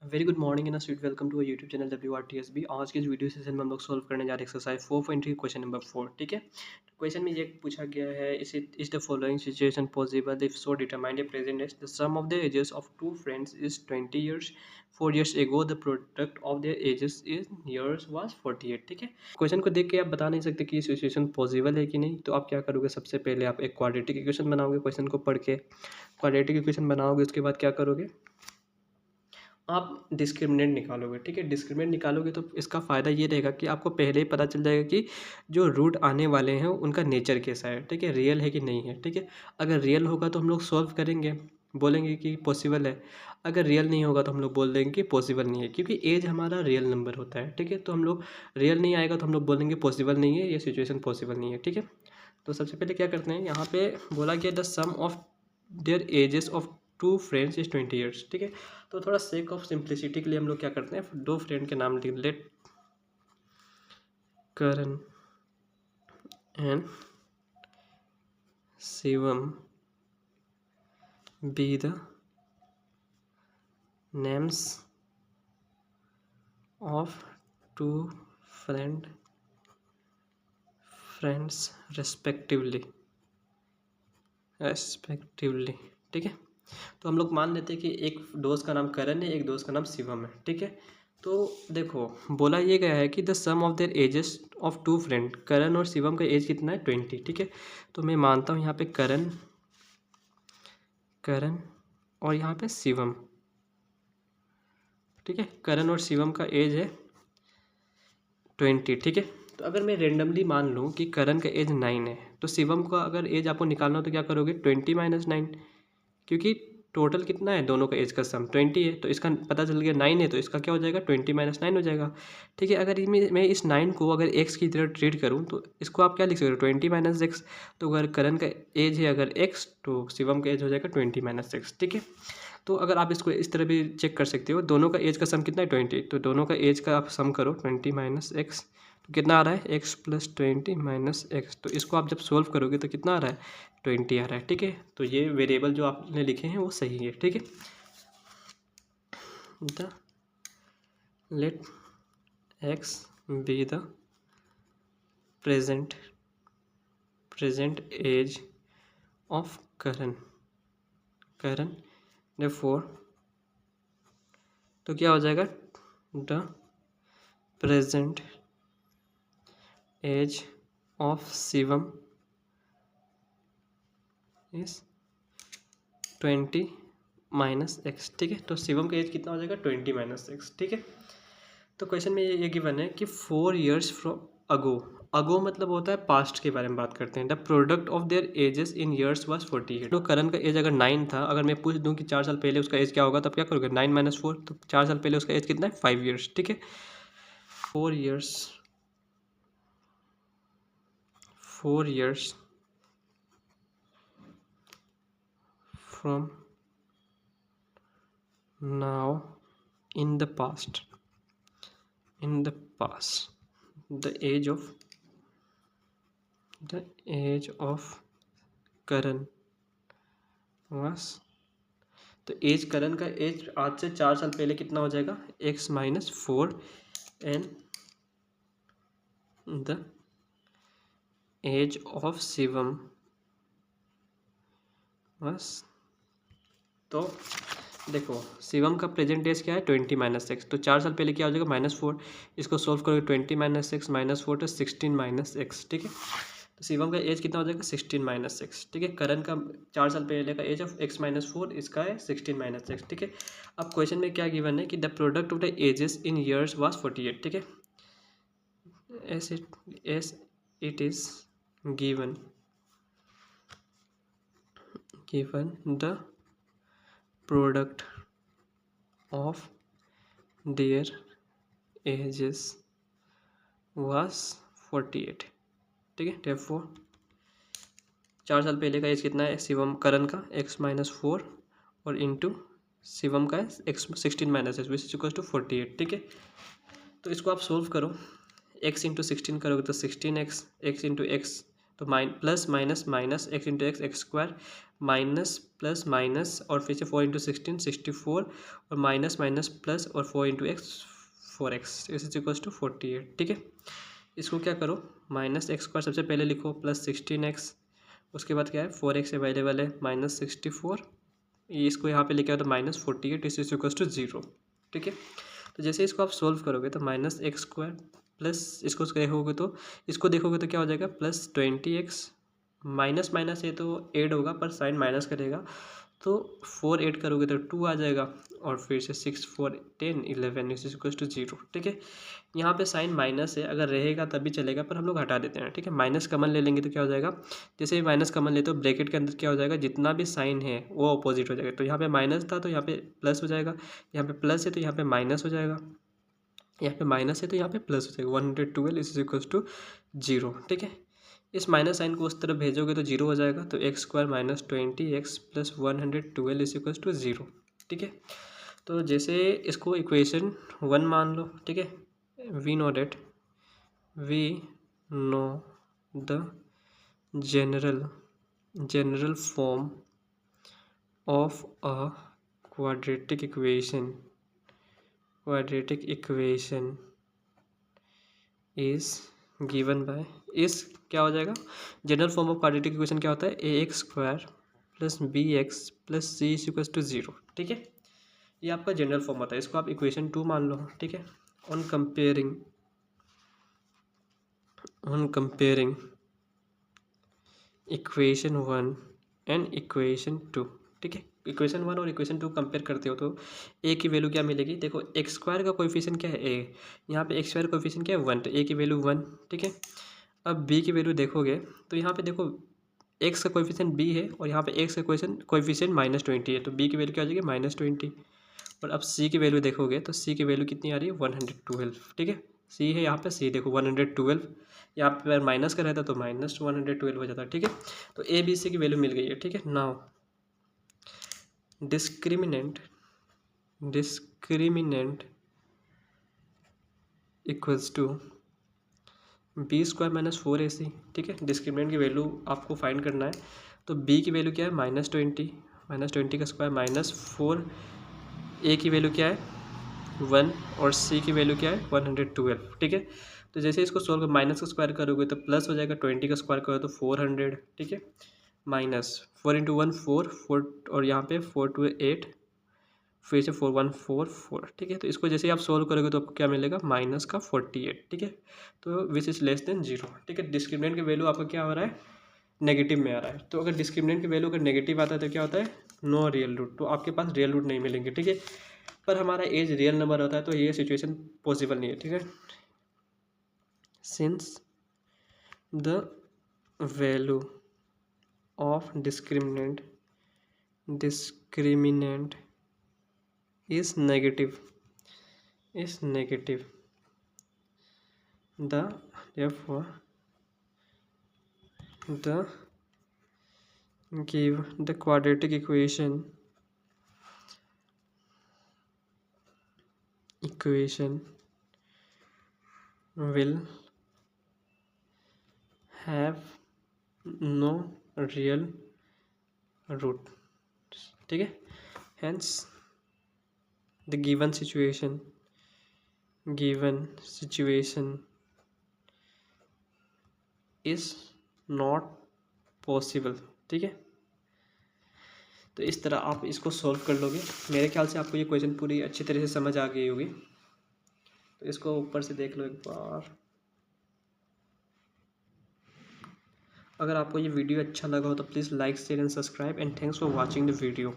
Very good morning and sweet welcome to YouTube channel WRTSB। आज के इस video session में हम लोग सॉल्व करने जा रहे हैं एक्सरसाइज 4.3 क्वेश्चन नंबर 4। ठीक है, क्वेश्चन में ये पूछा गया है, is the following situation possible if so determine the present age the sum of the ages of two friends is 20 years 4 years ago the product of their ages is years was 48। ठीक है, question को देख के आप बता नहीं सकते कि ये सिचुएशन पॉसिबल है कि नहीं। तो आप क्या करोगे, सबसे पहले आप एक क्वाड्रेटिक इक्वेशन बनाओगे। क्वेश्चन को पढ़ के क्वाड्रेटिक इक्वेशन बनाओगे, उसके बाद क्या करोगे, आप डिस्क्रिमिनेंट निकालोगे। ठीक है, डिस्क्रिमिनेंट निकालोगे तो इसका फ़ायदा ये रहेगा कि आपको पहले ही पता चल जाएगा कि जो रूट आने वाले हैं उनका नेचर कैसा है। ठीक है, रियल है कि नहीं है। ठीक है, अगर रियल होगा तो हम लोग सॉल्व करेंगे, बोलेंगे कि पॉसिबल है। अगर रियल नहीं होगा तो हम लोग बोल देंगे कि पॉसिबल नहीं है, क्योंकि एज हमारा रियल नंबर होता है। ठीक है, तो हम लोग रियल नहीं आएगा तो हम लोग बोलेंगे पॉसिबल नहीं है, ये सिचुएशन पॉसिबल नहीं है। ठीक है, तो सबसे पहले क्या करते हैं, यहाँ पे बोला गया the sum of their ages of two friends is 20 years. ठीक है, तो थोड़ा सेक ऑफ सिंप्लिसिटी के लिए हम लोग क्या करते हैं, दो फ्रेंड के नाम लिख, let Karan and Shivam be the names of two friends respectively. ठीक है, तो हम लोग मान लेते हैं कि एक दोस्त का नाम करण है, एक दोस्त का नाम शिवम है। ठीक है, तो देखो बोला ये गया है कि the sum of their ages of two friend, Karan और शिवम का एज कितना है 20। ठीक है, तो मैं मानता हूँ यहाँ पे करण और यहाँ पे शिवम। ठीक है, करण और शिवम का एज है 20। ठीक है, तो अगर मैं रेंडमली मान लूँ कि करण का एज 9 है, तो शिवम का अगर एज आपको निकालना हो तो क्या करोगे, 20 माइनस 9, क्योंकि टोटल कितना है दोनों का एज का सम 20 है। तो इसका पता चल गया 9 है, तो इसका क्या हो जाएगा, 20 माइनस 9 हो जाएगा। ठीक है, अगर मैं इस 9 को अगर एक्स की तरह ट्रीट करूँ तो इसको आप क्या लिख सकते हो, 20 माइनस एक्स। तो अगर करण का एज है अगर एक्स, तो शिवम का एज हो जाएगा 20 माइनस एक्स। ठीक है, तो अगर आप इसको इस तरह भी चेक कर सकते हो, दोनों का एज का सम कितना है 20, तो दोनों का एज का आप सम करो 20 माइनस एक्स, तो कितना आ रहा है, एक्स प्लस 20 माइनस एक्स। तो इसको आप जब सोल्व करोगे तो कितना आ रहा है, 20 आ रहा है। ठीक है, तो ये वेरिएबल जो आपने लिखे हैं वो सही है। ठीक है, the let x be the present age of Karan therefore तो क्या हो जाएगा, the present age of Shivam is 20 minus x. ठीक है, तो शिवम का एज कितना हो जाएगा, 20 माइनस एक्स। ठीक है, तो क्वेश्चन में ये गिवन है कि 4 ईयर्स फ्रॉम अगो मतलब होता है पास्ट के बारे में बात करते हैं। The product of their edges in years was 48। तो करण का एज अगर 9 था, अगर मैं पूछ दूं कि 4 साल पहले उसका एज क्या होगा, तब क्या करोगे, 9 माइनस 4, तो 4 साल पहले उसका एज कितना है, 5 ईयर्स। ठीक है, 4 years from now in the past the age of Karan was, तो एज करण का एज आज से 4 साल पहले कितना हो जाएगा, x minus 4 and the age of Shivam बस। तो देखो शिवम का प्रेजेंट एज क्या है, 20 माइनस एक्स, तो 4 साल पहले क्या हो जाएगा, -4। इसको सोल्व करोगे 20 माइनस एक्स माइनस 4 तो 16 माइनस एक्स। ठीक है, तो शिवम का एज कितना हो जाएगा, 16 माइनस एक्स। ठीक है, करण का 4 साल पहले का एज ऑफ एक्स माइनस 4, इसका है 16 माइनस एक्स। ठीक है, अब क्वेश्चन में क्या गिवन है कि the product of the ages in years was 48। ठीक है, as it is given the प्रोडक्ट of their ages was 48। ठीक है, therefore 4 साल पहले का एज कितना है शिवम करण का, x माइनस 4 और इंटू शिवम का है x 16 minus x which is equal to 48। ठीक है, तो इसको आप सोल्व करो, x इंटू 16 करोगे तो 16x, x इंटू एक्स तो plus minus minus x into x x square minus plus minus और फिर से 4 × 16 64 और माइनस माइनस प्लस और 4 × x 4x is equals to 48। ठीक है, इसको क्या करो, माइनस एक्स स्क्वायर सबसे पहले लिखो प्लस 16x, उसके बाद क्या है 4x अवेलेबल है माइनस 64, इसको यहाँ पे लेके आओ तो माइनस 48 इज इक्वल्स टू 0। ठीक है, तो जैसे इसको आप सोल्व करोगे तो माइनस एक्स स्क्वायर प्लस इसको देखोगे तो क्या हो जाएगा प्लस 20x, माइनस माइनस ये तो ऐड होगा पर साइन माइनस करेगा, तो 4 ऐड करोगे तो 2 आ जाएगा और फिर से 6 4 10 11 इज इक्वल टू 0। ठीक है, यहाँ पे साइन माइनस है, अगर रहेगा तब भी चलेगा पर हम लोग हटा देते हैं। ठीक है, माइनस कमन ले लेंगे तो क्या हो जाएगा, जैसे ही माइनस कमन लेते हो ब्रैकेट के अंदर क्या हो जाएगा, जितना भी साइन है वो अपोजिट हो जाएगा। तो यहाँ पे माइनस था तो यहाँ पे प्लस हो जाएगा, यहाँ पे प्लस है तो यहाँ पे माइनस हो जाएगा, यहाँ पे माइनस है तो यहाँ पे प्लस हो जाएगा। 112 इज इक्वल टू 0। ठीक है, इस माइनस साइन को उस तरफ भेजोगे तो 0 हो जाएगा, तो x square minus 20x plus 112 is equal to 0। ठीक है, तो जैसे इसको इक्वेशन 1 मान लो। ठीक है, we know the general form of a quadratic equation is given by, इस क्या हो जाएगा, general form of quadratic equation क्या होता है, ax² plus bx plus c is equal to 0। ठीक है, ये आपका जनरल फॉर्म होता है, इसको आप इक्वेशन 2 मान लो। ठीक है, on comparing equation 1 and equation 2। ठीक है, इक्वेशन 1 और इक्वेशन 2 कंपेयर करते हो तो ए की वैल्यू क्या मिलेगी, देखो एक्स स्क्वायर का कोएफिशिएंट क्या है ए, यहाँ पे एक्स स्क्वायर कोएफिशिएंट क्या है 1, तो ए की वैल्यू 1। ठीक है, अब बी की वैल्यू देखोगे तो यहाँ पे देखो एक्स का कोएफिशिएंट बी है और यहाँ पे एक्स का कोएफिशिएंट -20 है, तो बी की वैल्यू क्या हो जाएगी -20। और अब सी की वैल्यू देखोगे तो सी की वैल्यू कितनी आ रही है 112। ठीक है, सी है यहाँ पे, सी देखो 112, यहाँ पे माइनस का रहता तो -112 हो जाता। ठीक है, तो ए बी सी की वैल्यू मिल गई है। ठीक है, now discriminant equals to b square minus 4ac। ठीक है, डिस्क्रिमिनेंट की वैल्यू आपको फाइंड करना है, तो बी की वैल्यू क्या है -20 का स्क्वायर -4, ए की वैल्यू क्या है 1 और सी की वैल्यू क्या है 112। ठीक है, तो जैसे इसको सोल्व माइनस का स्क्वायर करोगे तो प्लस हो जाएगा, 20 का स्क्वायर करोगे तो 400। ठीक है, माइनस 4 × 1 4 और यहाँ पे 4 × 2 8, फिर से 4 1 4 4। ठीक है, तो इसको जैसे ही आप सोल्व करोगे तो आपको क्या मिलेगा -48। ठीक है, तो विच इज़ लेस देन 0। ठीक है, डिस्क्रिमिनेंट की वैल्यू आपका क्या हो रहा है, नेगेटिव में आ रहा है। तो अगर डिस्क्रिमिनेंट की वैल्यू अगर नेगेटिव आता है तो क्या होता है, नो रियल रूट, तो आपके पास रियल रूट नहीं मिलेंगे। ठीक है, पर हमारा एज रियल नंबर होता है तो ये सिचुएशन पॉसिबल नहीं है। ठीक है, since the value of discriminant is negative, therefore the quadratic equation will have no real root। ठीक है, hence the given situation is not possible। ठीक है, तो इस तरह आप इसको सॉल्व कर लोगे। मेरे ख्याल से आपको ये क्वेश्चन पूरी अच्छी तरह से समझ आ गई होगी, तो इसको ऊपर से देख लो एक बार। अगर आपको ये वीडियो अच्छा लगा हो तो please like share and subscribe and thanks for watching the video.